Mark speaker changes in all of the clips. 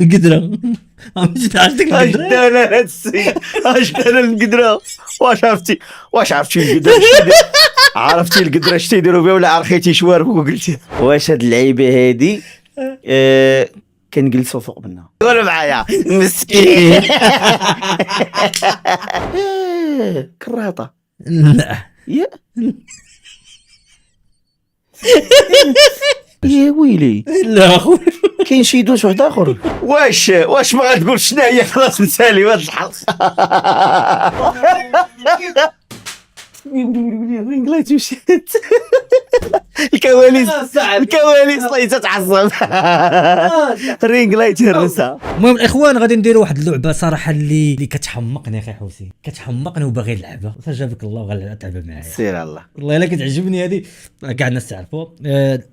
Speaker 1: قدره عرفتي القدره
Speaker 2: انا هاد السيد انا القدره. واش عرفتي القدره عرفتي القدره اش تيديروا بها ولا عرفتي شوارب وقلتي واش هاد اللعيبه هادي كنجلسوا فوق منها. قولوا معايا مسكين. كراطه.
Speaker 1: لا
Speaker 2: يا يا ويلي
Speaker 1: لا اخويا
Speaker 2: كاين شي دوش واحد اخر. واش ما غتقول شنو هي؟ خلاص نسالي هاد الحلقه. الكواليس الله تتعصب. رينغ لايت هرسها.
Speaker 1: المهم الاخوان غادي نديروا واحد اللعبه صراحه اللي كتحمقني اخي حوسي، كتحمقني وباغي نلعبها. فجابك الله وغنلعبها معايا.
Speaker 2: سير الله.
Speaker 1: والله الا كتعجبني هذه كاع الناس تعرفوا.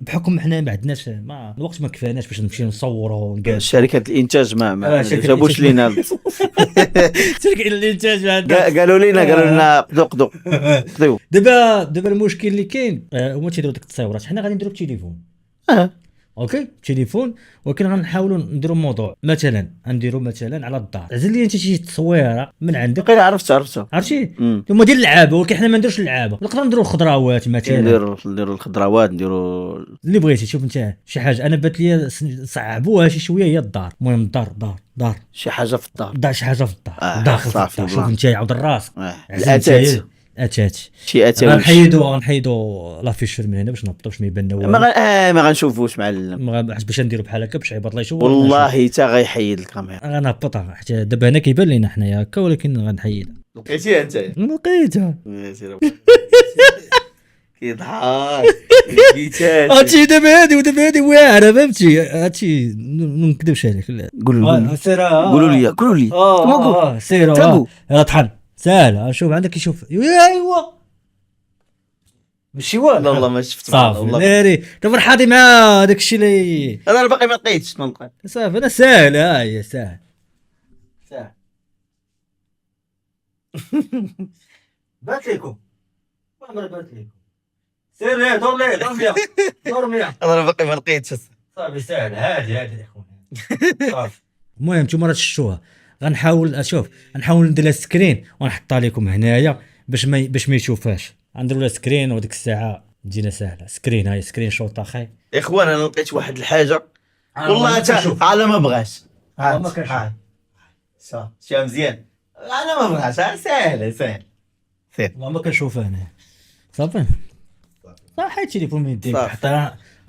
Speaker 1: بحكم حنا ما عندناش الوقت ما كفاناش باش نمشيو نصوروا
Speaker 2: شركه الانتاج ما جابوش لينا.
Speaker 1: شركه الانتاج
Speaker 2: قالوا لنا قدو.
Speaker 1: دابا المشكل اللي كاين هما تيديروا ديك التصاورات. حنا غادي نديروا بتليفون. اوكي تليفون، ولكن غنحاولوا نديروا موضوع مثلا غنديروا مثلا على الدار. عزل لي انت شي تصويره من عندك.
Speaker 2: عرفت
Speaker 1: عرفتي هما ديال اللعابه، ولكن حنا ما نديروش اللعابه. نقدروا نديروا الخضروات مثلا.
Speaker 2: نديروا الخضروات، نديروا
Speaker 1: اللي بغيتي. شوف انت شي حاجه انا بات لي صعبوها شي شويه هي الدار. المهم الدار
Speaker 2: شي حاجه في الدار.
Speaker 1: شي حاجه في الدار داخل
Speaker 2: صافي.
Speaker 1: شوف انت عاود الراس
Speaker 2: الاتات
Speaker 1: شي
Speaker 2: اتات.
Speaker 1: غنحيدوا لافيشور من هنا باش نهبطوا باش ما يبان والو.
Speaker 2: ما غنشوفوش معلم.
Speaker 1: باش نديروا بحال هكا باش عباد الله يشوفوا.
Speaker 2: والله حتى غيحيد الكاميرا.
Speaker 1: غنهبطها حتى دابا هنا كيبان لينا حنايا هكا، ولكن غنحيدها.
Speaker 2: لقيتيها انت؟
Speaker 1: لقيتها.
Speaker 2: كيضحك.
Speaker 1: هادشي دابا هادي واعره فهمتي. هادشي ما نكذبش عليك.
Speaker 2: قولوا لي
Speaker 1: سير طحن ساهل. شوف عندك يشوف. ايوا ماشي والو.
Speaker 2: والله ما شفت
Speaker 1: صافي ناري فرحاتي مع داك الشيء اللي
Speaker 2: انا باقي ما لقيتش.
Speaker 1: صافي انا ساهل. هي ساهل بات لكم سير دور مليح.
Speaker 2: انا باقي ما لقيتش.
Speaker 1: صافي ساهل هادي يا خويا. صافي المهم نتوما راه تشوفوها. غنحاول ندير لها سكرين ونحطها لكم هنايا باش ما يشوفهاش. غنديروا لها سكرين وديك الساعه تجينا ساهله. سكرين هاي سكرين شوط اخي.
Speaker 2: اخوان انا لقيت واحد الحاجه والله على ما بغاش.
Speaker 1: ما كنشوف
Speaker 2: شي مزيان. انا ما بغاش. ساهل
Speaker 1: والله ما كنشوفها انا. صافي حيت التليفون من يديك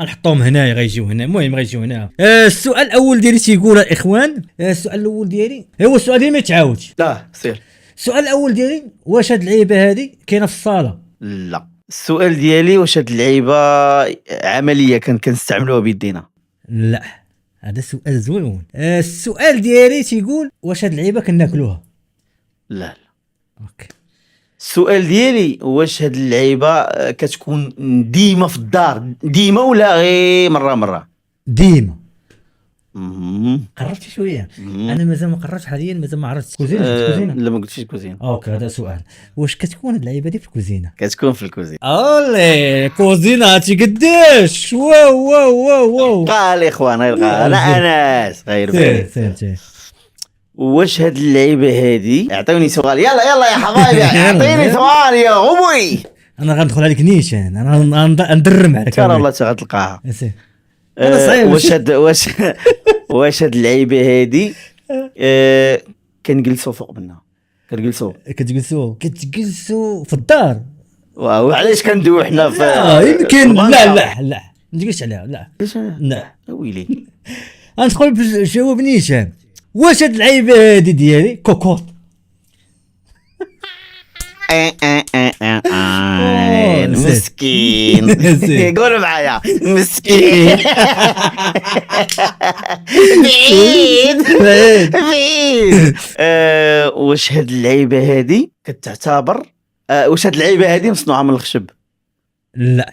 Speaker 1: غنحطوهم هنايا غيجيو هنا. المهم غيجيو هنا. السؤال الاول ديالي تيقول الاخوان. السؤال الاول ديالي هو السؤال اللي ما يتعاودش.
Speaker 2: لا سير.
Speaker 1: السؤال الاول ديالي واش هاد اللعيبه هادي كاينه في الصاله؟
Speaker 2: لا. السؤال ديالي واش هاد اللعيبه عمليه كنستعملوها بيدينا؟
Speaker 1: لا هذا سؤال زوين. السؤال ديالي تيقول واش هاد اللعيبه كناكلوها؟
Speaker 2: لا.
Speaker 1: اوكي.
Speaker 2: السؤال ديالي واش هاد اللعيبه كتكون ديما في الدار ديما ولا غير مره؟
Speaker 1: ديما. قربت شويه. انا مازال ما قررتش حاليا. مازال ما عرفتش. كوزينه
Speaker 2: لا ما قلتيش كوزينه.
Speaker 1: اوكي هذا سؤال. واش كتكون هاد اللعيبه دي في الكوزينه؟
Speaker 2: كتكون في الكوزينه.
Speaker 1: اولي كوزينه هاتي قداش. واو
Speaker 2: قال اخوان انا انس غير
Speaker 1: سير.
Speaker 2: واش هاد اللعيبه هادي عطيوني سؤال. يلا يا حبايبي عطيني سؤال يا غبوي.
Speaker 1: انا غندخل عليك نيشان. انا ندرم عليك
Speaker 2: ترى والله غتلقاها. واش هاد اللعيبه هادي كنجلسوا فوق منها. كتجلسوا
Speaker 1: في الدار.
Speaker 2: وعلاش كندوي حنا في
Speaker 1: يمكن لا ما تجيش عليها. لا
Speaker 2: ويلي.
Speaker 1: غندخل بالجواب نيشان. واش هاد اللعيبه هادي ديالي كوكوط؟
Speaker 2: مسكين. قولوا معايا مسكين. بعيد. واش هاد اللعيبه هادي كتعتبر واش هاد اللعيبه هادي مصنوعه من الخشب؟
Speaker 1: لا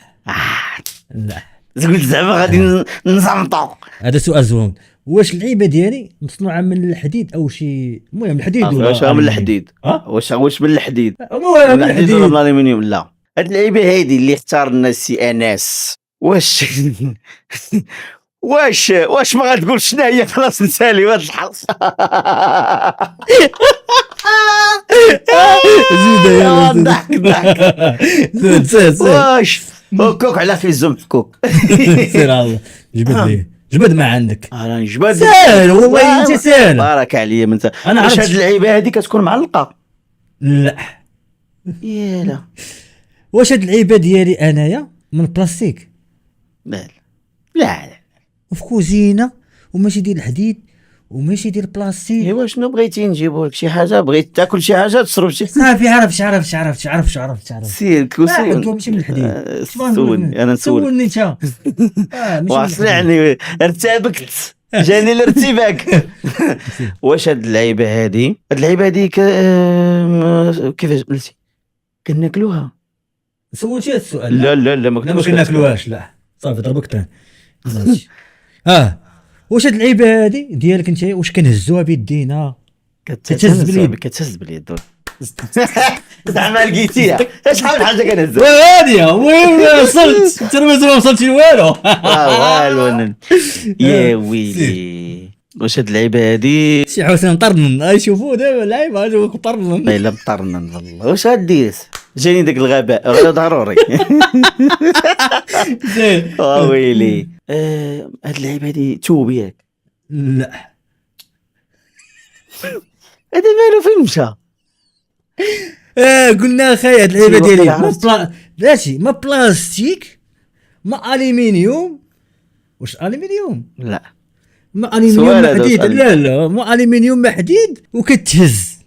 Speaker 2: قلت زعما غادي نزمطو.
Speaker 1: هذا سؤال زوين. واش اللعيبه ديالي مصنوعه من الحديد او شي؟ المهم الحديد
Speaker 2: واش من الحديد؟ واش من الحديد؟
Speaker 1: من الحديد
Speaker 2: ولا من الالومنيوم؟ لا. هاد اللعيبه هادي اللي اختار الناس سي انس واش واش ما غتقول شنو هي؟ خلاص نسالي هاد الحلقه.
Speaker 1: زيد يلا
Speaker 2: ضحك
Speaker 1: سير
Speaker 2: واش هكوك على خيزو محكوك.
Speaker 1: سير الله جبد ما عندك.
Speaker 2: راه نجبد
Speaker 1: سهل والله انت سهل.
Speaker 2: بارك عليا من
Speaker 1: أنا
Speaker 2: واش
Speaker 1: عرفت.
Speaker 2: هاد اللعيبه هادي كتكون معلقه؟
Speaker 1: لا
Speaker 2: يالا
Speaker 1: واش هاد اللعيبه ديالي انايا من بلاستيك
Speaker 2: لا لا
Speaker 1: وفي كوزينه وماشي ديال الحديد وماشي ديال البلاستيك.
Speaker 2: ايوا شنو بغيتي نجيبو لك؟ شي حاجه بغيت تاكل شي حاجه تشرب شي
Speaker 1: صافي عرفت
Speaker 2: سير كوسون.
Speaker 1: ماشي من الحديد.
Speaker 2: سولني انا نسولك.
Speaker 1: سولني انت. ماشي من
Speaker 2: واصل
Speaker 1: الحديد.
Speaker 2: يعني ارتبكت جاني الارتباك. واش هاد اللعيبه هادي كيفاش قلتي كناكلوها؟
Speaker 1: سولتي هاد السؤال.
Speaker 2: لا ما
Speaker 1: لا ما كناكلوهاش. لا صافي ضربك تاني. ماشي. واش هاد اللعيبه هادي ديالك انت واش كنهزوها بيدينا كتهز باليد؟
Speaker 2: كتهز باليد. زعما لقيتيها شحال حاجه كنهزها
Speaker 1: هادي وين وصلت انت ما وصلتي لوالو.
Speaker 2: والو يا ويلي. واش هاد اللعيبه هادي
Speaker 1: شي حسين مطرنن يشوفوا دابا اللعيبه هادو مطرنن.
Speaker 2: الا مطرنا والله. واش غدير؟ جاني داك الغباء غدا ضروري.
Speaker 1: زين.
Speaker 2: ويلي. هاد اللعيبه هادي توب ياك؟
Speaker 1: لا
Speaker 2: هذا مالو فين مشى؟
Speaker 1: قلنا اخي هاد اللعيبه
Speaker 2: شي
Speaker 1: ديالي
Speaker 2: وقت عرفت.
Speaker 1: ماشي ما بلاستيك ما الومنيوم. واش الومنيوم؟
Speaker 2: لا
Speaker 1: ما الومنيوم
Speaker 2: سؤال
Speaker 1: ما
Speaker 2: هذا
Speaker 1: حديد.
Speaker 2: سؤال.
Speaker 1: لا ما الومنيوم ما حديد وكتهز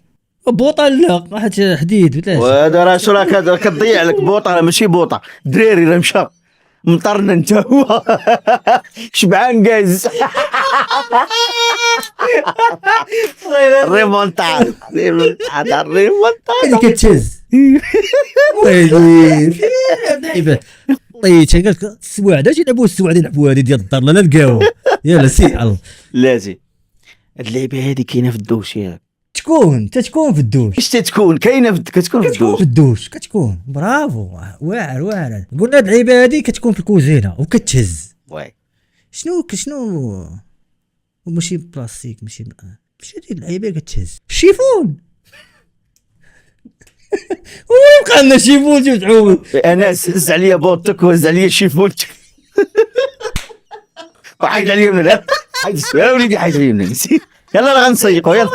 Speaker 1: بوطه. لا واحد حديد بلاش.
Speaker 2: وهذا راه شو راك كتضيع لك بوطه؟ راه ماشي بوطه دراري راه مشى مطرنا انت هو. شبعان جاز. ريمونتاد
Speaker 1: اللي كتهز. ويلي لعيبه والله قال لك السواعده يلعبوا السواعده يلعبوا هذه ديال الدار لا لقاوها. يلا سير الله.
Speaker 2: لازم. هاد اللعيبه هادي كاينه في الدوش ياك؟
Speaker 1: تتكون في الدوش.
Speaker 2: اش تتكون كاينه كتكون في الدوش؟
Speaker 1: كتكون برافو واعر. قلنا هاد اللعيبه هادي كتكون في الكوزينه وكتهز.
Speaker 2: واي
Speaker 1: شنو ماشي بلاستيك ماشي هادي اللعيبه كتهز. الشيفون. ويبقى لنا شيفون تعود.
Speaker 2: انا هز عليا بوطك وهز عليا شيفونتك. وحيد عليا من الهب. يا وليدي حيد عليا من الهب. يلا راه غنسيقو يلا.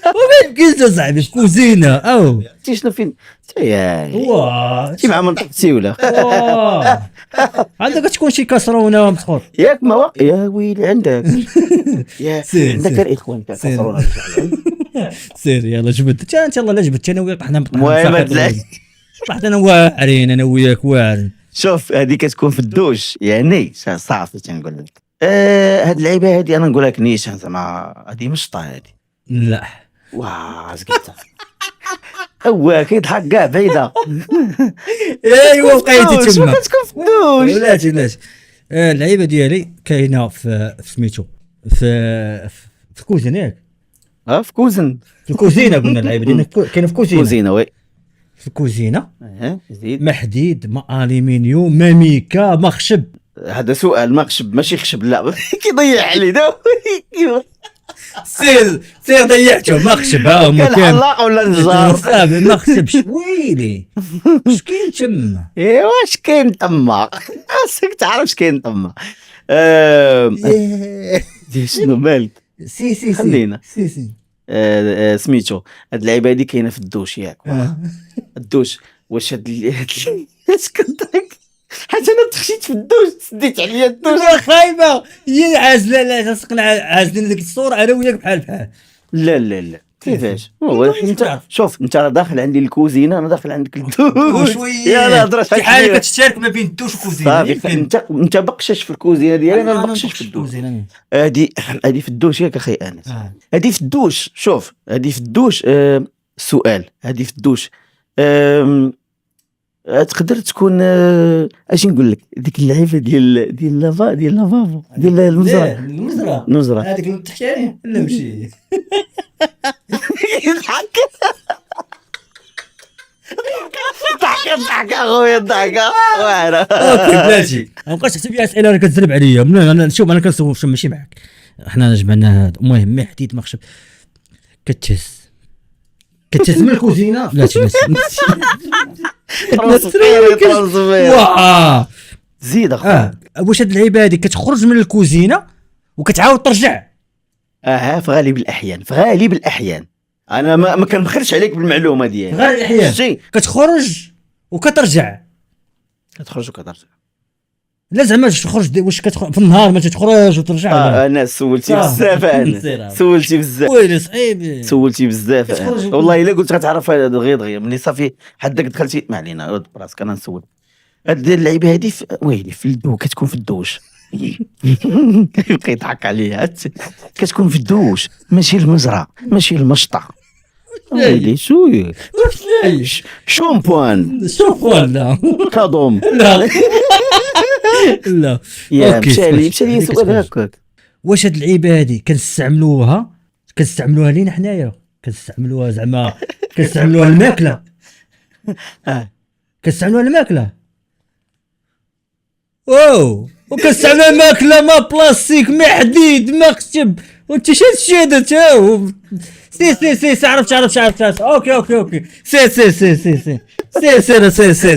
Speaker 1: وما يمكنش اصاحبي في كوزينه او
Speaker 2: انت شنو فين يا
Speaker 1: واه
Speaker 2: انت مع منطقتي ولا
Speaker 1: عندك تكون شي كسرونه مسخوط.
Speaker 2: ياك ما يا ويلي عندك يا
Speaker 1: سير،
Speaker 2: عندك
Speaker 1: سير.
Speaker 2: الاخوان تاع
Speaker 1: سير.
Speaker 2: كسرونا.
Speaker 1: سير يلا جبد ان شاء الله لا جبدت انا وياك طحنا
Speaker 2: المهم
Speaker 1: طحت انا واعرين انا وياك واعرين.
Speaker 2: شوف هذه كتكون في الدوش يعني صافي تنقول لك. هاد اللعيبه هادي انا نقول لك نيشان زعما هادي مشطه هادي.
Speaker 1: لا
Speaker 2: واه زقيتها. هو كيضحك كاع بعيده.
Speaker 1: ايوا بقيتي تما
Speaker 2: كتكون في الدوش.
Speaker 1: بلاتي اللعيبه ديالي كاينه في سميتو في الكوزينه ياك
Speaker 2: في كوزن
Speaker 1: في الكوزينه قلنا اللعيبه ديالنا كاينه في الكوزينه
Speaker 2: كوزينه وي.
Speaker 1: في الكوزينه
Speaker 2: زيد.
Speaker 1: ما حديد ما الومنيوم ما ميكا ما خشب.
Speaker 2: هذا سؤال ما خشب ماشي خشب لا. كيضيع علي دابا.
Speaker 1: سير ضيعته ما خشب ها هما
Speaker 2: كان حلاق ولا نجار؟
Speaker 1: صافي ما خشبش. ويلي اش كاين تما؟
Speaker 2: ايوا واش كاين تما؟ خاصك تعرف اش كاين تما. شنو مالك؟
Speaker 1: سي
Speaker 2: خلينا.
Speaker 1: سي
Speaker 2: سميتو هاد اللعيبه هادي كاينه في الدوش ياك؟ الدوش واش اش كنضحك حيت انا تخشيت في الدوش سديت عليا الدوش.
Speaker 1: خايبه هي عازله لا تسقنا عازلين ديك الصوره انا وياك بحال.
Speaker 2: لا كيفاش؟ هو انت شوف انت راه داخل عندي الكوزينه انا داخل عندك الدوش. يلا هضره
Speaker 1: شي حاجه كتشارك ما بين الدوش والكوزينه.
Speaker 2: صافي انت بقشش في الكوزينه ديالي انا بقشش في الدوش. هادي في الدوش ياك اخي انس. هادي في الدوش. شوف هادي في الدوش. السؤال هادي في الدوش. تقدر تكون اش نقول لك ديك اللعيبه ديال لافافو ديال المزرعه
Speaker 1: هذيك اللي تحكي لا ماشي
Speaker 2: يضحك. ضحك اخويا ضحك واعره.
Speaker 1: اوكي بلاتي ما بقاش تحسب لي اسئله راه كتزرب عليا. انا شوف انا كنسول ماشي معاك، حنا جمعنا هذا. المهم ما حديت ما خشب كتهز من الكوزينه. لا واه
Speaker 2: زيد اخويا.
Speaker 1: واش هاد اللعيبه هادي كتخرج من الكوزينه وكتعاود ترجع؟
Speaker 2: في غالب الاحيان انا ما كنبخلش عليك بالمعلومه ديالي.
Speaker 1: غير الاحيان كتخرج وكترجع.
Speaker 2: كتخرج وكترجع.
Speaker 1: لا زعما تخرج واش كتخرج في النهار ما تخرج وترجع؟
Speaker 2: انا سولتي بزاف. انا سولتي بزاف.
Speaker 1: ويلي صعيب
Speaker 2: سولتي بزاف. والله الا قلت غتعرف دغيا ملي صافي حدك دخلتي ما علينا. رد براسك انا نسول. هاد اللعيبه هادي ويلي في الدو كتكون في الدوش. يبقى يضحك عليا. كتكون في الدوش ماشي المزرعه ماشي المشطه. ويلي شويه شامبوان
Speaker 1: لا
Speaker 2: كادوم.
Speaker 1: لا لا.
Speaker 2: يا مشى لي سؤال هكاك.
Speaker 1: واش هاد اللعيبه هادي كنستعملوها لينا حنايا؟ كنستعملوها زعما كنستعملوها الماكله؟ كنستعملوها الماكله. واو وكنستعملوها الماكله ما بلاستيك ما حديد ما خشب. وانت شاد سي عرفت اوكي سي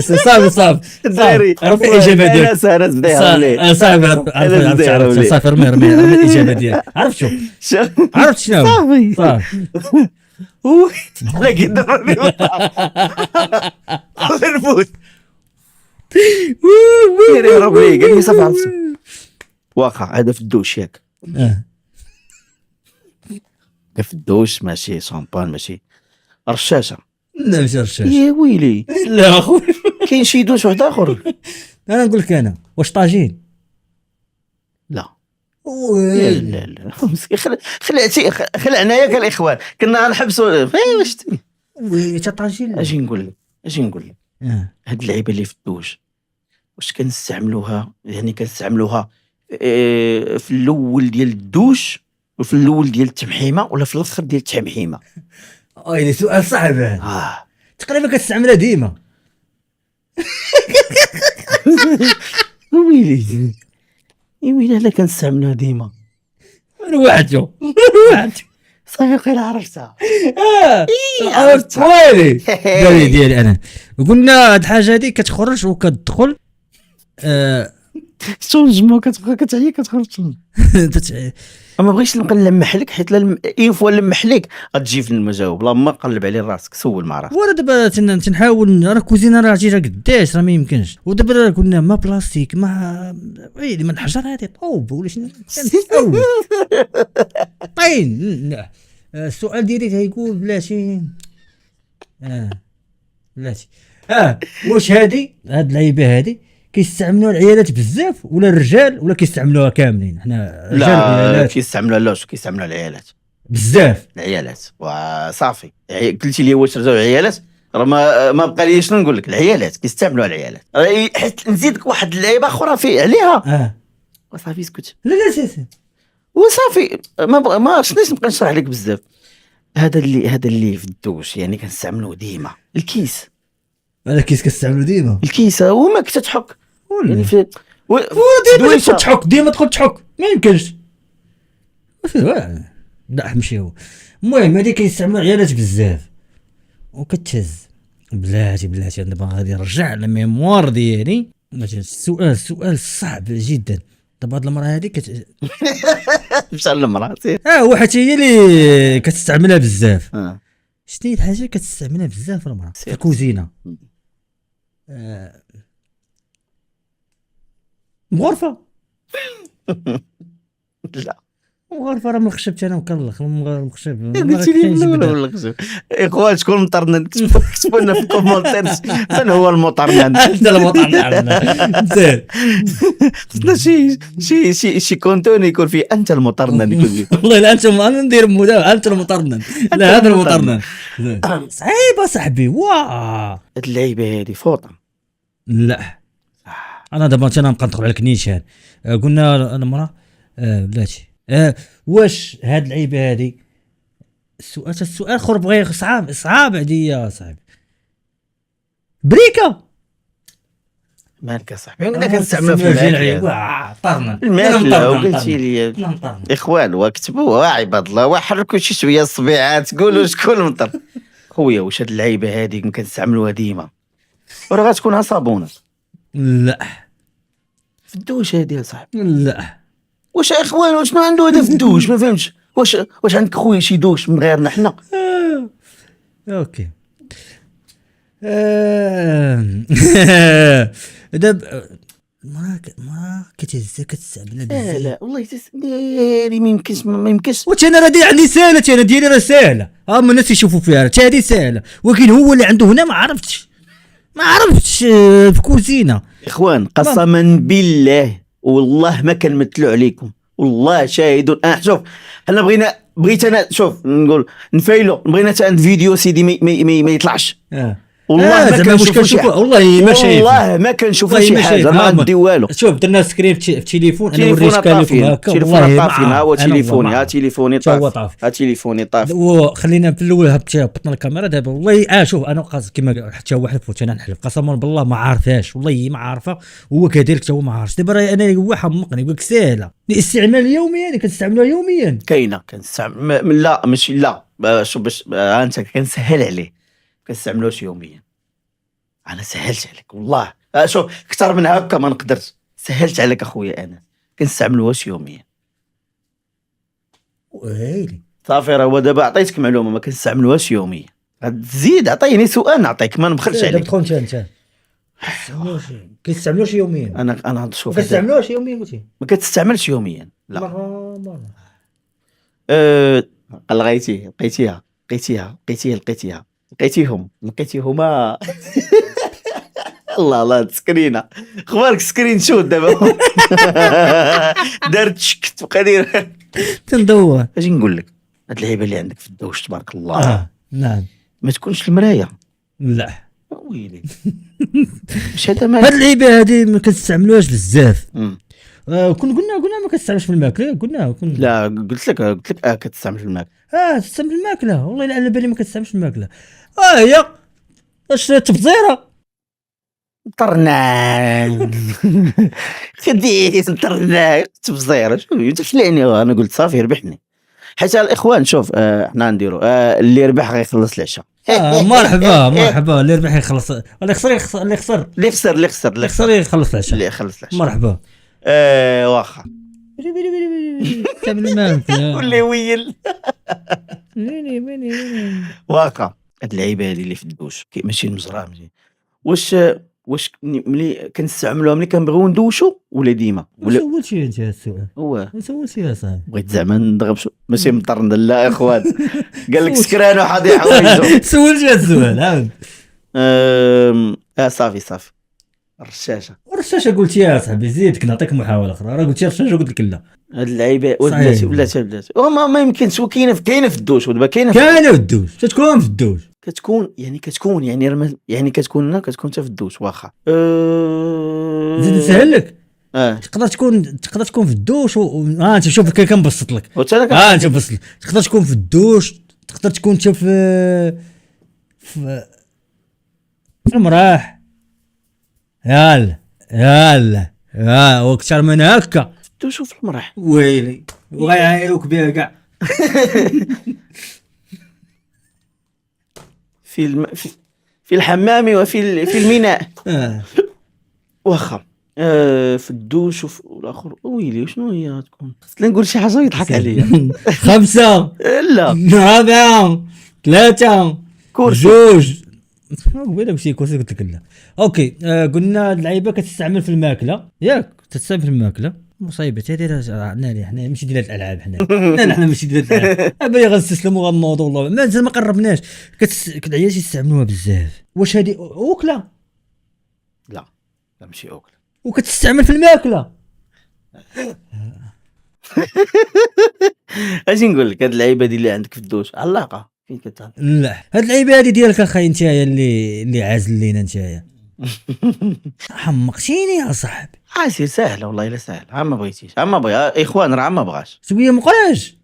Speaker 1: صافي
Speaker 2: دايري
Speaker 1: عرفت الاجابه ديالك. صافي رمي الاجابه ديالك. عرفت شو عرفت شنو صافي.
Speaker 2: لا كيضربني الله نفوت. يهرب لي قال لي صافي عرفت. واقع هذا في الدوش ياك. في الدوش ماشي شامبان ماشي رشاشه.
Speaker 1: لا ماشي رشاشه
Speaker 2: يا ويلي.
Speaker 1: لا اخويا
Speaker 2: كاين شي دوش واحد اخر.
Speaker 1: انا نقول لك انا واش طاجين؟
Speaker 2: لا لا خلعنا ياك الاخوان كنا غنحبسوا واش
Speaker 1: وي تا طاجين.
Speaker 2: اجي نقول لك هاد اللعيبه اللي في الدوش واش كنستعملوها يعني كنستعملوها في الاول ديال الدوش وفي الاول ديال التمحيمه ولا في الاخر ديال التمحيمه؟
Speaker 1: يعني سؤال صعب هذا. تقريبا كتستعملها ديما.
Speaker 2: ويلي لا كنستعملها ديما.
Speaker 1: وحده
Speaker 2: صافي قيل عرفتها.
Speaker 1: عرفت ويلي ديالي انا. قلنا هاد الحاجه هادي كتخرج وكتدخل
Speaker 2: شونجمون كتعيا كتخرج. ما بغيتش نبقى نلمح لك حيت اين فوا نلمح لك غتجي في المجاوب. لا ما قلب عليه راسك سول ما عرفت.
Speaker 1: وانا دابا تنحاول راه كوزينه راه عرفتي راه قداش راه ما يمكنش. ودابا راه قلنا ما بلاستيك ما ويلي من الحجر هادي طوب ولا شنو طين. لا السؤال ديالي تيقول بلاتي بلاتي واش هاد اللعيبه هادي كيستعملوها العيالات بزاف ولا الرجال ولا كيستعملوها كاملين؟ حنا رجال
Speaker 2: لا كيستعملوها لاش كيستعملوها العيالات
Speaker 1: بزاف.
Speaker 2: العيالات وصافي. قلتي لي واش رجال العيالات راه ما بقى لي شنو نقول لك. العيالات كيستعملوها العيالات. حيت نزيدك واحد اللعيبه اخرى في عليها وصافي اسكت.
Speaker 1: لا
Speaker 2: وصافي ما شناش نبقى نشرح لك بزاف. هذا اللي في الدوش يعني كنستعملوه ديما. الكيس
Speaker 1: كيستعملوا ديما.
Speaker 2: الكيس وما كتتحك يعني في
Speaker 1: ديما تحك ديما تدخل تحك ما يمكنش. لا ماشي هو. المهم هذيك كيستعملوا عيالات بزاف وكتهز. بلاتي دابا غادي نرجع للميموار ديالي. السؤال صعب جدا. دابا هاد المراه هذه
Speaker 2: مشى المراه
Speaker 1: واحد هي اللي كتستعملها بزاف. شنو هي الحاجه كتستعملها بزاف المراه في الكوزينه؟ مغرفه.
Speaker 2: لا
Speaker 1: مغرفه راه من الخشب. انا مكلخ من الخشب.
Speaker 2: قلتي لي من الخشب. اخوان شكون المطرنان كتبوا لنا في الكومونتير من هو المطرنان.
Speaker 1: انت المطرنان زين.
Speaker 2: خصنا شي كونتون يكون فيه انت المطرنان يكون فيه.
Speaker 1: والله لا انت انا ندير مداوع انت المطرنان. لا هذا المطرنان صعيبه صاحبي. هاد
Speaker 2: اللعيبه هذه فوطه.
Speaker 1: لا انا دابا انا نبقى ندخل على النيشان. قلنا المراه بلاتي. واش هاد اللعيبه هادي السؤال خرب غير صعاب عليا صاحبي. بريكا
Speaker 2: مالك صاحبي انا كنستعملها في الماكله
Speaker 1: طرنا
Speaker 2: الماكله وقلتي لي اخوان وكتبوا عباد الله وحركوا شي شويه الصبيعات قولوا شكون المطر خويا واش هاد اللعيبه هذيك كنستعملوها ديما وراه غتكون صابونه
Speaker 1: لا
Speaker 2: في الدوش هادي يا صاحبي
Speaker 1: لا
Speaker 2: واش اخوان وشنو عنده هذا في الدوش ما فهمتش واش عندك خويا شي دوش من غيرنا حنا
Speaker 1: اوكي دابا ما كتستعمل
Speaker 2: لا لا والله ديري ما يمكنش
Speaker 1: واش انا راه عندي سهله انا ديالي راه سهله اما الناس يشوفوا فيها حتى هذه سهله ولكن هو اللي عنده هنا ما عرفتش في كوزينه
Speaker 2: اخوان قسما بالله والله ما كنمثلوا عليكم والله شاهد شوف حنا بغيت انا شوف نقول نفايلو بغينا حتى عند فيديو سيدي ما يطلعش والله ما كنشوفوا شي حاجه
Speaker 1: والله ما شايف
Speaker 2: والله ما كنشوفوا شي حاجه ما غندي والو
Speaker 1: شوف درنا سكرين في التليفون انا وريتك لكم هكا
Speaker 2: والله طافين هو تليفوني طاف تليفوني طاف
Speaker 1: وخلينا في الاول هبطنا الكاميرا دابا والله شوف انا كيما حتى واحد فوت انا نحلف قسما بالله ما عارفاش والله ما عارفه هو كذلك حتى هو ما عارفش دابا انا هو حمقني يقول لك ساهله الاستعمال يوميا كنستعملوها يوميا
Speaker 2: كاينه كنستعمل لا ماشي لا شوف باش انت كنسهل عليه كنستعملوش يوميا انا سهلت عليك والله شوف اكثر من هكا ما نقدرش سهلت عليك اخويا انا كنستعملوهاش يوميا
Speaker 1: ويلي
Speaker 2: صافي راه دابا عطيتك معلومه ما كنستعملوهاش يوميا تزيد عطيني سؤال نعطيك ما نبخلش عليك
Speaker 1: دابا دخل انت كنستعملوش يوميا
Speaker 2: انا نشوف
Speaker 1: كنستعملوش يوميا قلتي
Speaker 2: ما كتستعملش يوميا لا
Speaker 1: مره
Speaker 2: لقيتيهما الله سكرينه اخبارك سكرين شوت دابا دارت شكت بقى داير
Speaker 1: تندور
Speaker 2: اش نقول لك هاد اللعيبه اللي عندك في الدوش تبارك الله
Speaker 1: نعم
Speaker 2: ما تكونش المرايه
Speaker 1: لا
Speaker 2: ويلي مش هذا ما
Speaker 1: هاد اللعيبه هادي ما كنستعملوهاش بزاف قلنا ما كتستعملش في الماكله
Speaker 2: لا قلت لك كتستعمل في الماكله
Speaker 1: تستعمل في الماكله والله الا على بالي ما كتستعملش في الماكله هي اش تفزيره
Speaker 2: طرنا خديت طرنا تفزيره شوف انت فلاني انا قلت صافي ربحني حيت الاخوان شوف حنا نديرو اللي يربح غيخلص العشاء
Speaker 1: مرحبا اللي يربح يخلص اللي يخسر يخلص العشاء مرحبا
Speaker 2: واخا ولا ويل واخا هاد اللعيبه هادي اللي في الدوش ماشي المزرعه واش ملي كنستعملوها ملي كنبغيو ندوشو ولا ديما
Speaker 1: ولا سولتي انت هذا السؤال
Speaker 2: هو
Speaker 1: سولتي يا صاحبي
Speaker 2: بغيت زعما نضرب ماشي مطرنا لا اخوان قال لك سكران وحاضي حوايجو
Speaker 1: سولتي هذا السؤال عاود
Speaker 2: صافي الرشاشه
Speaker 1: قلت يا صاحبي زيدك نعطيك محاوله اخرى راه قلت الرشاشه قلت لك لا
Speaker 2: هاد اللعيبه ولات ما يمكنش وكاينه في الدوش ودابا كاينه
Speaker 1: في الدوش تكون في الدوش
Speaker 2: كتكون يعني كتكون حتى في الدوش واخا
Speaker 1: زيد نسهل لك تقدر تكون في الدوش انت شوف كنبسط لك انت بسط تقدر تكون في الدوش تقدر تكون حتى في المراح يلا واكثر من هكا
Speaker 2: الدوش في المراح
Speaker 1: ويلي وغيعايروك بها كاع
Speaker 2: في الحمام وفي الميناء واخا في الدوش والاخر ويلي شنو هي تكون خصني نقول شي حاجه يضحك عليا
Speaker 1: 5
Speaker 2: لا
Speaker 1: 4 3 2 قبيله بشي كرسي قلت لك لا اوكي قلنا اللعيبه كتستعمل في الماكله ياك تستعمل في الماكله مصيبه هذه عندنا حنا ماشي ديال الالعاب حنا ماشي ديال الالعاب بغي غنستسلموا غنوضوا والله ما قربناش كتعياش يستعملوها بزاف واش هذه اوكله
Speaker 2: لا ماشي اوكله
Speaker 1: وكتستعمل في الماكله
Speaker 2: اش نقول لك هاد اللعيبه دي اللي عندك في الدوش علاقه فين كتعرف
Speaker 1: لا هاد اللعيبه هذه ديالك اخاي نتايا اللي عازل لينا نتايا حمقتيني يا صاحبي
Speaker 2: عاسير سهله والله الا سهله عما بغيتيش عما بغا اخوان راه عما بغاش
Speaker 1: سويه مقراش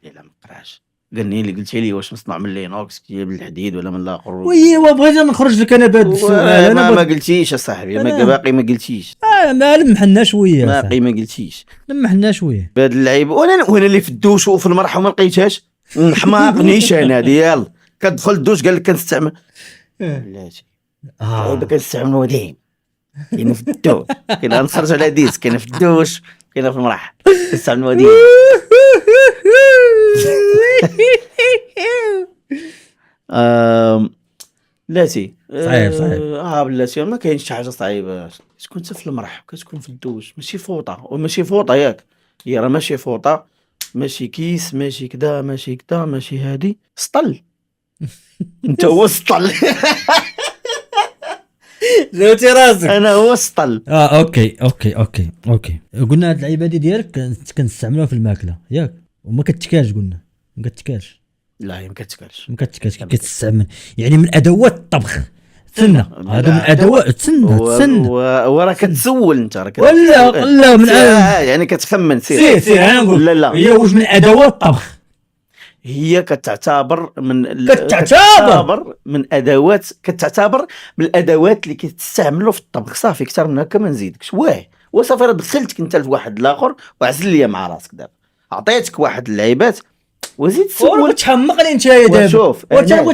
Speaker 2: لا مقراش قالني اللي قلتي لي واش مصنوع من لينوكس من الحديد ولا من الاخر.
Speaker 1: وي بغيت نخرج لك انا بهذا السؤال.
Speaker 2: ما قلتيش اصاحبي، باقي ما قلتيش.
Speaker 1: ما لمحنا شويه،
Speaker 2: باقي ما قلتيش.
Speaker 1: لمحنا شويه
Speaker 2: بهذا اللعيب. وانا اللي في الدوش وفي المرح وما لقيتهاش، حماق نيشان هذه. يلا كتدخل الدوش قال لك كنستعمل بلاتي لعيبه كنستعمل وديم. كاين في الدوش، كاين غنخرج على ديس، كاين في الدوش، كاين في المرح، كنستعمل وديم. بلاتي
Speaker 1: صعيب.
Speaker 2: بلاتي ما كاينش شي حاجه صعيبه. كتكون انت في المرح، كتكون في الدوش، ماشي فوطه وماشي فوطه ياك. هي راه ماشي فوطه، ماشي كيس، ماشي كدا، ماشي كدا، ماشي هادي، سطل. انت هو السطل.
Speaker 1: زوتي راسك.
Speaker 2: انا هو السطل.
Speaker 1: اوكي. قلنا هاد اللعيبه ديالك كنستعملوها في الماكله ياك، وما كتكالش. قلنا ما كتكالش.
Speaker 2: لا هي ما كتكالش.
Speaker 1: كتستعمل يعني من ادوات الطبخ. تسنى هذا من ادوات. تسنى
Speaker 2: وراه كتسول انت، راه
Speaker 1: ولا من
Speaker 2: يعني كتخمن.
Speaker 1: سير انا نقول
Speaker 2: لا
Speaker 1: هي واش من ادوات الطبخ.
Speaker 2: هي كتعتبر من الادوات اللي كتستعملوا في الطبخ. صافي اكثر من هكا ما نزيدكش. وصافي راه دخلتك انت لواحد الاخر وعزل ليا مع راسك. دابا عطيتك واحد اللعيبات وزيد سول.
Speaker 1: تحمقني انت يا دابا.
Speaker 2: شوف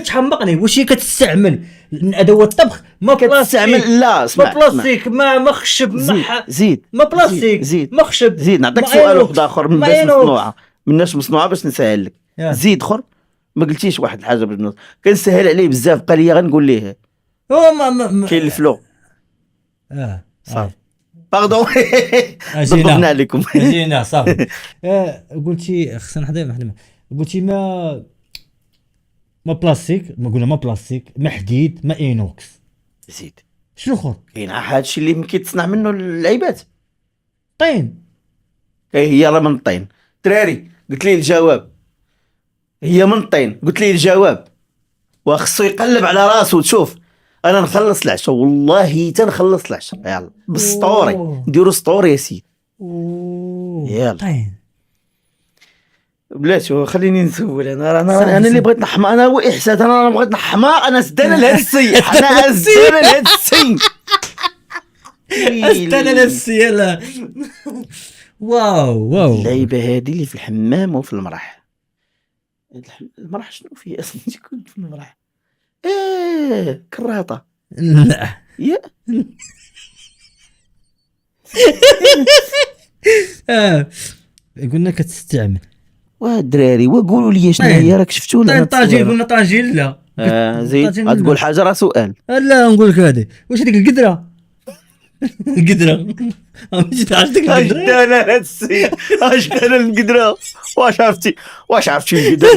Speaker 1: تحمقني. واش هي كتستعمل من ادوات الطبخ؟ ما بلاستيك.
Speaker 2: لا اسمع،
Speaker 1: ما بلاستيك، ما خشب،
Speaker 2: زيد
Speaker 1: ما بلاستيك،
Speaker 2: زيد
Speaker 1: ما خشب.
Speaker 2: زيد نعطيك سؤال واحد اخر من الناس مصنوعه باش نسهل لك. زيد اخر ما قلتيش واحد الحاجه بالنص كنسهل عليه بزاف. قال لي غنقول ليه كاين الفلو. صافي باردون. ضبطنا عليكم.
Speaker 1: جينا صافي. قلتي خصنا نحضر. قلتي ما بلاستيك، ما قلنا ما بلاستيك، ما حديد، ما اينوكس.
Speaker 2: زيد
Speaker 1: شنو اخر؟
Speaker 2: كاين هذا الشيء اللي ممكن تصنع منه اللعيبات.
Speaker 1: طين.
Speaker 2: هي راه من الطين. دراري قلت لي الجواب هي من الطين. قلت لي الجواب وخصو يقلب على راسو. تشوف انا نخلص العشاء والله تنخلص العشاء. يلا بالسطوري نديرو سطوري يا سيدي. يلا
Speaker 1: طين
Speaker 2: بلاتي خليني نسول. انا اللي بغيت نحماق. انا هو احساس. انا بغيت نحماق. انا سدانا لهاد السي. انا سدانا لهاد السي.
Speaker 1: استنى نفسي. يلا واو
Speaker 2: اللعيبه هادي اللي في الحمام وفي المرح. المرح شنو فيه اصلا؟ تكون في المرح كراطه.
Speaker 1: لا
Speaker 2: يا
Speaker 1: قلنا كتستعمل.
Speaker 2: الدراري وقولوا لي شنو هي. راك شفتوا ولا
Speaker 1: طاجين؟ قلنا طاجين. لا
Speaker 2: زيد غتقول حاجه راه سؤال.
Speaker 1: لا نقول لك هذه واش هذيك القدره. القدره عرفتك القدره.
Speaker 2: انا هاد السي انا القدره. واش عرفتي القدره؟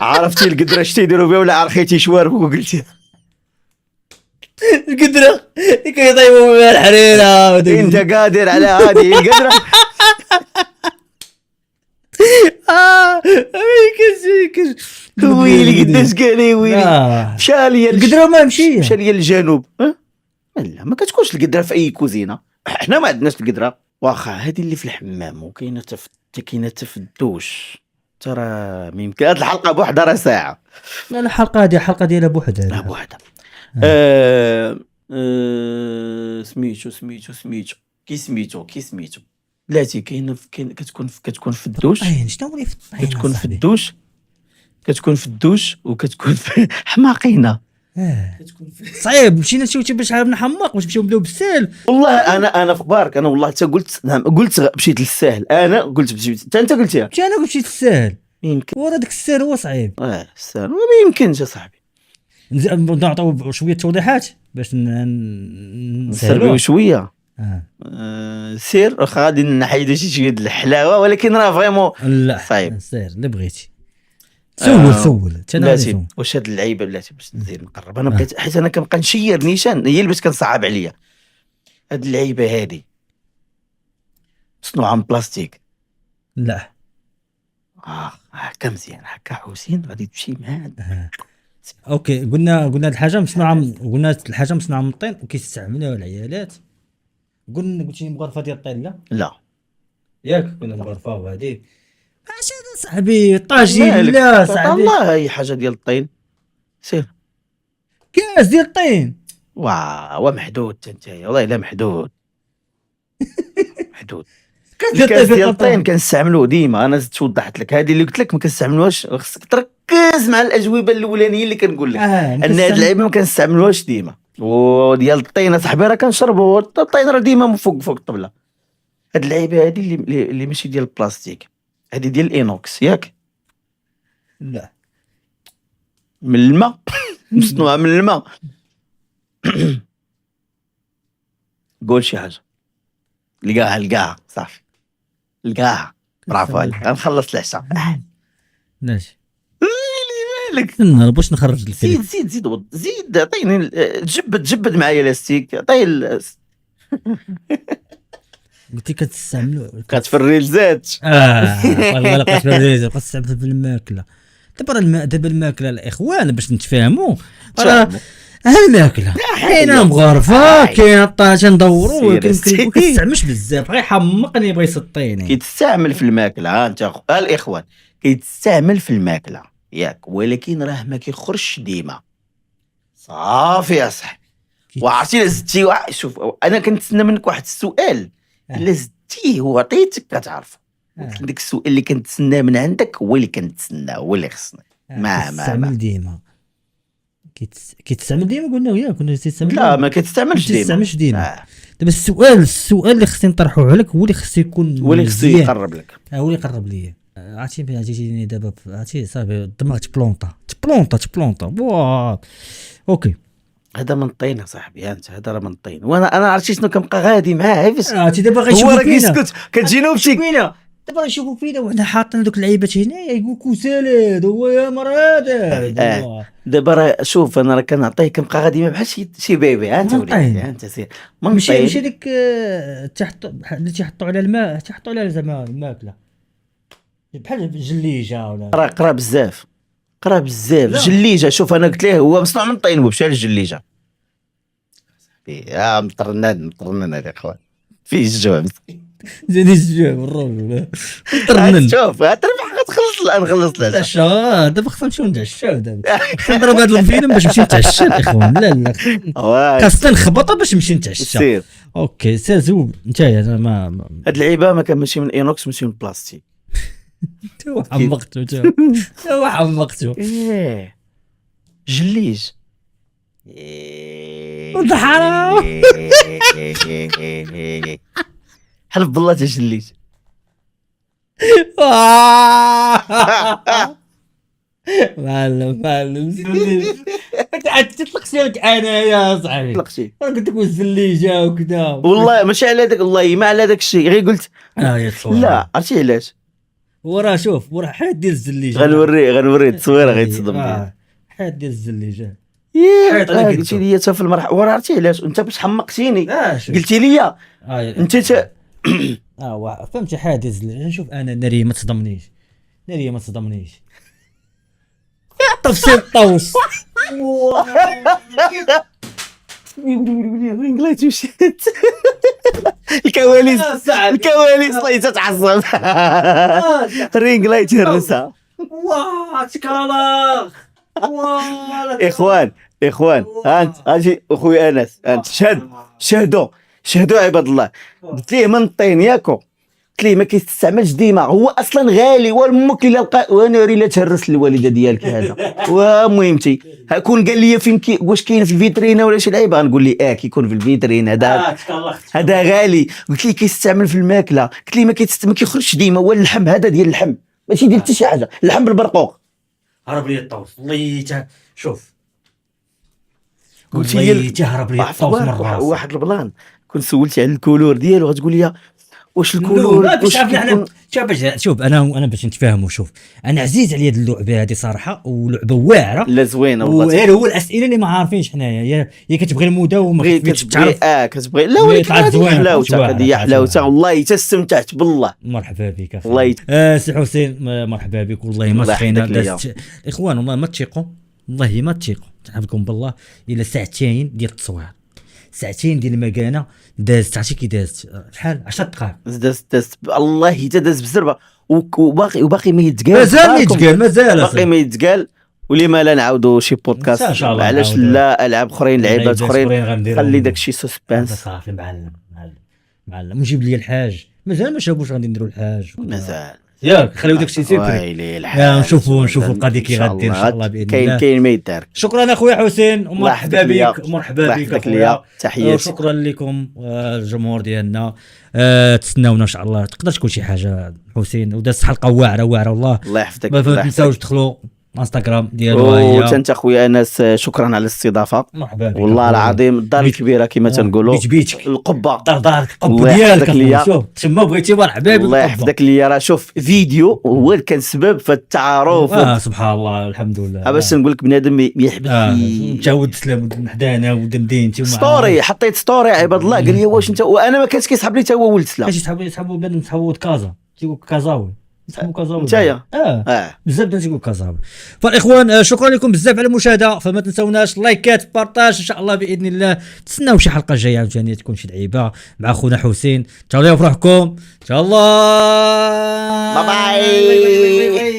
Speaker 2: عرفتي القدره اش تيديروا بها ولا عرفتي شوارب وقلتي
Speaker 1: القدره كيطيبوا بها الحريره؟
Speaker 2: انت قادر على هذه القدره؟ ويلي قداش قال لي ويلي. مشى ليا
Speaker 1: القدره ما مشى
Speaker 2: ليا للجنوب. لا ما كتكونش القدره في اي كوزينه. احنا ما عندناش القدره. واخا هذه اللي في الحمام وكاينه كاينه في الدوش. ترى ما يمكن هذه الحلقه بوحدها راه ساعه.
Speaker 1: لا الحلقه هذه حلقه ديالها بوحدها.
Speaker 2: بوحدها. سميتو كي سميتو بلاتي. كاينه كتكون في الدوش.
Speaker 1: شنو هو
Speaker 2: كتكون في الدوش وكتكون في حماقينه.
Speaker 1: صعيب. مشينا شويه باش عرفنا نحماق باش نمشيو نبداو بالسهل.
Speaker 2: والله انا في بارك. انا والله حتى قلت مشيت للسهل. انا قلت انت قلتيها.
Speaker 1: انا قلت مشيت للسهل.
Speaker 2: يمكن
Speaker 1: ورا داك السهل هو صعيب.
Speaker 2: السهل ما يمكنش يا صاحبي.
Speaker 1: نعطيو شويه توضيحات باش
Speaker 2: نسربيو شويه. سير واخا غادي نحيدو شويه د الحلاوه ولكن راه فريمون
Speaker 1: لا
Speaker 2: صعيب.
Speaker 1: سير اللي بغيتي سول.
Speaker 2: بلاتي واش هاد اللعيبه بلاتي باش نزيد نقرب. انا بقيت حيت انا كنبقى نشير نيشان. هي اللي باش كنصعب عليا. هاد اللعيبه هادي مصنوعه من بلاستيك.
Speaker 1: لا
Speaker 2: هكا مزيان هكا حسين غادي تمشي معاه.
Speaker 1: اوكي قلنا الحاجه مصنوعه. قلنا الحاجه مصنوعه من الطين وكيستعملوها العيالات. قلت شي مغرفه ديال الطين. لا
Speaker 2: لا
Speaker 1: ياك قلنا مغرفه وهذه. اش هذا صاحبي طاجين لا صاحبي
Speaker 2: والله اي حاجه ديال الطين سير
Speaker 1: كاس ديال الطين
Speaker 2: واه محدود انتيا والله الا محدود محدود
Speaker 1: كاس
Speaker 2: الكاس ديال الطين كنستعملوه ديما انا زدت وضحت لك هذه اللي قلت لك ما كنستعملوهاش خصك تركز مع الاجوبه الاولانيه اللي كنقول لك ان هاد اللعيبه ما كنستعملوهاش ديما وديال الطين صاحبي راه كنشربوا الطين راه ديما فوق الطبله هاد اللعيبه هذه اللي ماشي ديال البلاستيك هذه ديال الانوكس ياك
Speaker 1: لا
Speaker 2: من الماء مصنوعه من الماء قول شي حاجه لقاها صافي لقاها برافو عليك غنخلص العشاء
Speaker 1: ماشي
Speaker 2: مالك
Speaker 1: باش نخرج الكلمه
Speaker 2: زيد عطيني تجبد معايا لاستيك عطي
Speaker 1: قلتي كتستعملوا
Speaker 2: كتفري الزيت
Speaker 1: والله لقيت بالريزه كتستعمل في الماكله دابا الماكله الاخوان باش نتفاهموا الماكله كاينه مغرفه كاينه الطاجه ندوروا ولكن ما كيستعملش بزاف غير حمقني بغا يسطيني
Speaker 2: كيتستعمل في الماكله ها انت الاخوان كيتستعمل في الماكله ياك ولكن راه ما كيخرجش ديما صافي يا صاحبي وعرفتي لا زدتي شوف انا كنتسنى منك واحد السؤال الا زدتيه وعطيتك كتعرف داك السؤال اللي كنتسناه من عندك هو اللي كنتسناه هو اللي خصني
Speaker 1: ما ديما كيتستعمل ديما قلنا وياك كنا تستعمل
Speaker 2: لا ما كتستعملش
Speaker 1: ديما دابا السؤال اللي خصني نطرحوه عليك هو اللي خصو يكون
Speaker 2: هو اللي خصو يقرب لك
Speaker 1: هو اللي يقرب ليا عرفتي بها جيتيني دابا عرفتي صافي الدماغ تبلونطا واه اوكي
Speaker 2: هذا من الطين صاحبي انت هذا راه من الطين وانا عرفتي شنو كنبقى غادي معاه باش
Speaker 1: عرفتي دابا
Speaker 2: هو
Speaker 1: غيشوفوا
Speaker 2: راه
Speaker 1: فينا
Speaker 2: كيسكت كتجينا بشي
Speaker 1: دابا غيشوفوا فينا وحنا حاطين دوك اللعيبات هنايا يقول كوسالاد هو يا مر هذا
Speaker 2: دابا راه شوف انا راه كنعطيه كنبقى غادي مع بحال شي بيبي ها انت وليدي ها انت سير
Speaker 1: ماشي ديك اللي تيحطوا على الماء تيحطوا على زعما الماكله بحال جليجه ولا
Speaker 2: راه قرا بزاف جليجه شوف انا قلت ليه هو مصنوع من الطين مو بحال الجليجه يا مطرنان يا اخوان فيه الجوع
Speaker 1: زيد الجوع بالرجل مطرنن
Speaker 2: شوف تربح غتخلص الان خلصت
Speaker 1: العشاء دابا خصنا نمشيو نتعشاو دابا نضرب هاد الفيلم باش نمشي نتعشى الاخوان لا خاصنا نخبطها باش نمشي نتعشى
Speaker 2: سير
Speaker 1: اوكي سير زوب نتايا انا ما
Speaker 2: هاد اللعيبه ما كان ماشي من انوكس ماشي من بلاستيك
Speaker 1: حمقتو
Speaker 2: جليج
Speaker 1: حرام
Speaker 2: حلف بالله تجليج
Speaker 1: معلم تطلق لك انا يا صاحبي
Speaker 2: طلقتي
Speaker 1: قلت لك الزليجه وكذا
Speaker 2: والله ماشي على هذاك والله ما على داك الشيء غير قلت لا عرفتي علاش
Speaker 1: وراه شوف وراه حاد ديال الزليجه
Speaker 2: غنوريه التصويره غيتصدم بها
Speaker 1: حاد ديال الزليجه
Speaker 2: قلتي لي حتى في المرحله وراه عرفتي علاش انت باش حمقتيني قلتي لي انت
Speaker 1: فهمتي حاد ديال الزليجه نشوف انا ناريه ما تصدمنيش تفصيل طوس
Speaker 2: رينغلايت وشات الكواليس الله تتعصب رينغلايت هرسها
Speaker 1: واه تكالا
Speaker 2: اخوان انت اجي اخويا انس انت شهدوا عباد الله قلت ليه من الطين ياكو قلت ليه ما كيستعملش ديما هو اصلا غالي والمك الا لقى وانا ري لا تهرس الوالده ديالك هذا ومهمتي كون قال لي فين واش كاين في الفيترينا ولا شي لعيبه غنقول لي كيكون في الفيترين هذا غالي قلت لي كيستعمل في الماكله قلت لي ما كيخرجش ديما هو اللحم هذا ديال اللحم ماشي ديال حتى شي حاجه اللحم بالبرقوق
Speaker 1: هرب لي الطوس والله شوف
Speaker 2: قلت لي
Speaker 1: تهرب لي الطوس من الراس
Speaker 2: واحد البلان كنت سولتي على الكولور ديالو غتقول لي واش الكولور
Speaker 1: شوف انا باش نتفاهموا شوف انا عزيز عليا هاد اللعبه هذه صراحه ولعبه واعره
Speaker 2: لا زوينه
Speaker 1: والله هو الاسئله اللي ما عارفينش حنايا يا كتبغي المداومه
Speaker 2: كتبغي لا ولكن حلاوتها هذه حلاوتها والله تستمتعت بالله
Speaker 1: مرحبا بك والله سي حسين مرحبا بك والله ما سخينا اخوان والله ما تثيقوا والله ما تثيقوا نعرفكم بالله الى ساعتين ديال التصوير ساعتين ديال المكانه دازت عرفتي كي دازت بحال 10 دقائق
Speaker 2: دازت الله حتى داز بالزربه وباقي ما يتقال،
Speaker 1: مازال ما يتقال، مازال
Speaker 2: باقي ما يتقال. ولما لا نعاودوا شي بودكاست
Speaker 1: إن شاء الله
Speaker 2: علاش
Speaker 1: نعاودوا.
Speaker 2: لا العاب اخرين لعيبات اخرين
Speaker 1: غنديروا
Speaker 2: خلي داكشي سسبانس.
Speaker 1: صافي معلم نجيب لي الحاج مازال ما شافوش غادي نديروا الحاج
Speaker 2: مازال
Speaker 1: ياك خليو داكشي سيكري.
Speaker 2: ويلي الحاج
Speaker 1: نشوفوا القضيه كي غدير ان شاء الله باذن الله.
Speaker 2: كاين ما يدار.
Speaker 1: شكرا اخويا حسين ومرحبا
Speaker 2: الله
Speaker 1: بك مرحبا بك
Speaker 2: يحفظك
Speaker 1: اخويا.
Speaker 2: ليا. تحياتي.
Speaker 1: شكرا لكم الجمهور ديالنا. تسناونا ان شاء الله تقدر تكون شي حاجه حسين وداز حلقه واعره واعره
Speaker 2: الله يحفظك.
Speaker 1: ما تنساوش تدخلوا انستغرام ديالو
Speaker 2: وانت خويا انس شكرا على الاستضافه.
Speaker 1: مرحبا بك
Speaker 2: والله العظيم الدار الكبيره كما تنقولوا
Speaker 1: بيتك
Speaker 2: القبه
Speaker 1: دارك القبه
Speaker 2: الله
Speaker 1: ديالك
Speaker 2: يحفظك ليا.
Speaker 1: شوف تما بغيتي مرحبا بك.
Speaker 2: الله يحفظك ليا. راه شوف فيديو هو اللي كان سبب في التعارف.
Speaker 1: سبحان الله الحمد لله.
Speaker 2: باش نقول لك بنادم يحبس
Speaker 1: انت ود تسلم حدانا ود مدينتي
Speaker 2: ستوري. حطيت ستوري عباد الله قال لي واش انت، وانا ما كانش كيسحب لي حتى هو ولد سلا.
Speaker 1: كاش يسحبوا بنادم يسحبوا كازا تيقول كازاوي يسمو كازاوي
Speaker 2: نتايا.
Speaker 1: بزاف الناس يقول كازاوي. فالاخوان شكرا لكم بزاف على المشاهده. فما تنساوناش لايكات بارطاج ان شاء الله باذن الله. تسناو شي حلقه جايه عاوتاني تكون شي لعيبه مع خونا حسين. تهلاو في روحكم ان شاء الله.
Speaker 2: باي باي.